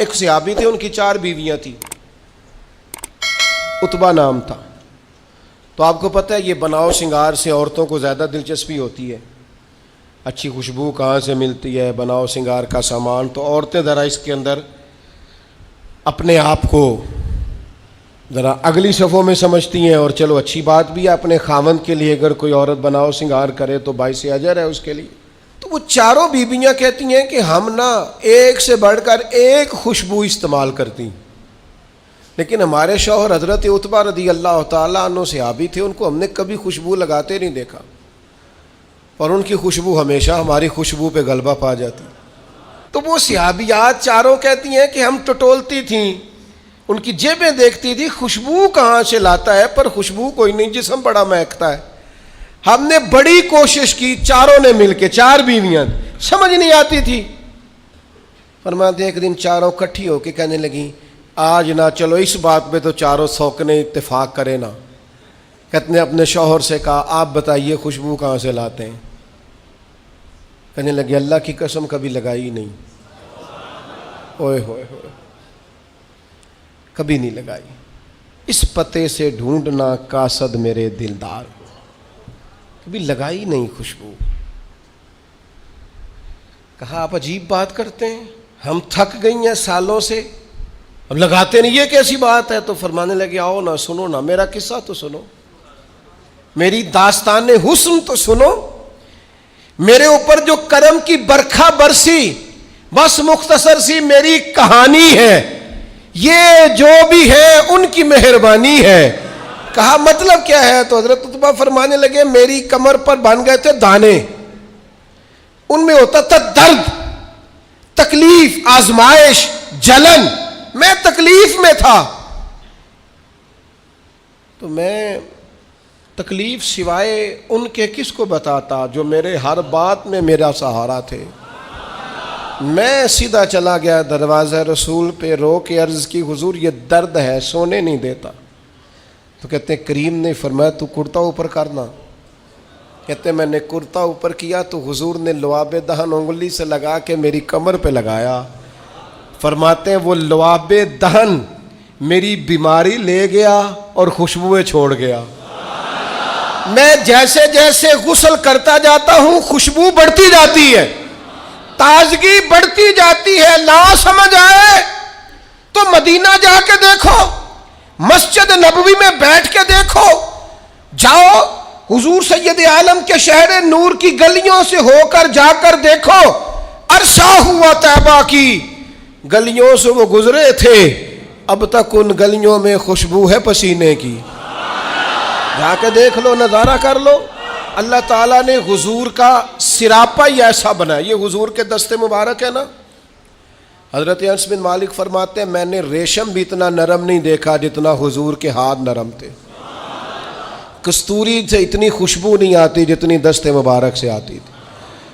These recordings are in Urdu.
ایک صحابی تھے، ان کی 4 بیویاں تھیں، عتبہ نام تھا۔ تو آپ کو پتہ ہے یہ بناؤ سنگار سے عورتوں کو زیادہ دلچسپی ہوتی ہے، اچھی خوشبو کہاں سے ملتی ہے، بناؤ سنگار کا سامان، تو عورتیں ذرا اس کے اندر اپنے آپ کو ذرا اگلی صفوں میں سمجھتی ہیں، اور چلو اچھی بات بھی ہے، اپنے خاوند کے لیے اگر کوئی عورت بناؤ سنگار کرے تو باعث اجر ہے اس کے لیے۔ تو وہ 4 بیویاں کہتی ہیں کہ ہم نا ایک سے بڑھ کر ایک خوشبو استعمال کرتی، لیکن ہمارے شوہر حضرت عتبہ رضی اللہ تعالیٰ عنہ صحابی تھے، ان کو ہم نے کبھی خوشبو لگاتے نہیں دیکھا، اور ان کی خوشبو ہمیشہ ہماری خوشبو پہ غلبہ پا جاتی۔ تو وہ صحابیات 4 کہتی ہیں کہ ہم ٹٹولتی تھیں، ان کی جیبیں دیکھتی تھی، خوشبو کہاں سے لاتا ہے، پر خوشبو کوئی نہیں، جسم بڑا مہکتا ہے۔ ہم نے بڑی کوشش کی 4 نے مل کے، 4 بیویاں، سمجھ نہیں آتی تھی۔ فرماتے ہیں ایک دن 4 اکٹھی ہو کے کہنے لگیں آج نہ چلو اس بات پہ تو 4 سوکنے اتفاق کرے نا۔ کہتے ہیں اپنے شوہر سے کہا آپ بتائیے خوشبو کہاں سے لاتے ہیں؟ کہنے لگے اللہ کی قسم کبھی لگائی نہیں، اوئے ہوئے ہوئے، کبھی نہیں لگائی، اس پتے سے ڈھونڈنا قاصد میرے دلدار کو، کبھی لگائی نہیں خوشبو۔ کہا آپ عجیب بات کرتے ہیں، ہم تھک گئی ہیں سالوں سے، اب لگاتے نہیں، یہ کیسی بات ہے؟ تو فرمانے لگے آؤ نا سنو نا، میرا قصہ تو سنو، میری داستان حسن تو سنو، میرے اوپر جو کرم کی برکھا برسی، بس مختصر سی میری کہانی ہے، یہ جو بھی ہے ان کی مہربانی ہے۔ کہا مطلب کیا ہے؟ تو حضرت عتبہ فرمانے لگے میری کمر پر بن گئے تھے دانے، ان میں ہوتا تھا درد، تکلیف، آزمائش، جلن، میں تکلیف میں تھا، تو میں تکلیف سوائے ان کے کس کو بتاتا جو میرے ہر بات میں میرا سہارا تھے۔ میں سیدھا چلا گیا دروازہ رسول پہ، رو کے عرض کی حضور یہ درد ہے، سونے نہیں دیتا۔ تو کہتے ہیں کریم نے فرمایا تو کرتا اوپر کرنا۔ کہتے ہیں میں نے کرتا اوپر کیا تو حضور نے لعاب دہن انگلی سے لگا کے میری کمر پہ لگایا۔ فرماتے ہیں وہ لعاب دہن میری بیماری لے گیا اور خوشبوئیں چھوڑ گیا۔ میں جیسے جیسے غسل کرتا جاتا ہوں خوشبو بڑھتی جاتی ہے، تازگی بڑھتی جاتی ہے۔ نہ سمجھ آئے تو مدینہ جا کے دیکھو، مسجد نبوی میں بیٹھ کے دیکھو، جاؤ حضور سید عالم کے شہر نور کی گلیوں سے ہو کر جا کر دیکھو، عرصہ ہوا طیبہ کی گلیوں سے وہ گزرے تھے، اب تک ان گلیوں میں خوشبو ہے پسینے کی۔ جا کے دیکھ لو، نظارہ کر لو۔ اللہ تعالیٰ نے حضور کا سراپا ہی ایسا بنا، یہ حضور کے دست مبارک ہے نا۔ حضرت انس بن مالک فرماتے ہیں میں نے ریشم بھی اتنا نرم نہیں دیکھا جتنا حضور کے ہاتھ نرم تھے، کستوری سے اتنی خوشبو نہیں آتی جتنی دست مبارک سے آتی تھی۔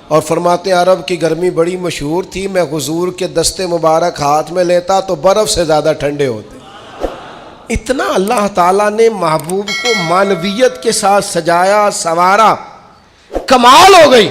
اور فرماتے ہیں عرب کی گرمی بڑی مشہور تھی، میں حضور کے دست مبارک ہاتھ میں لیتا تو برف سے زیادہ ٹھنڈے ہوتے۔ اتنا اللہ تعالیٰ نے محبوب کو معنویت کے ساتھ سجایا، سنوارا، کمال ہو گئی۔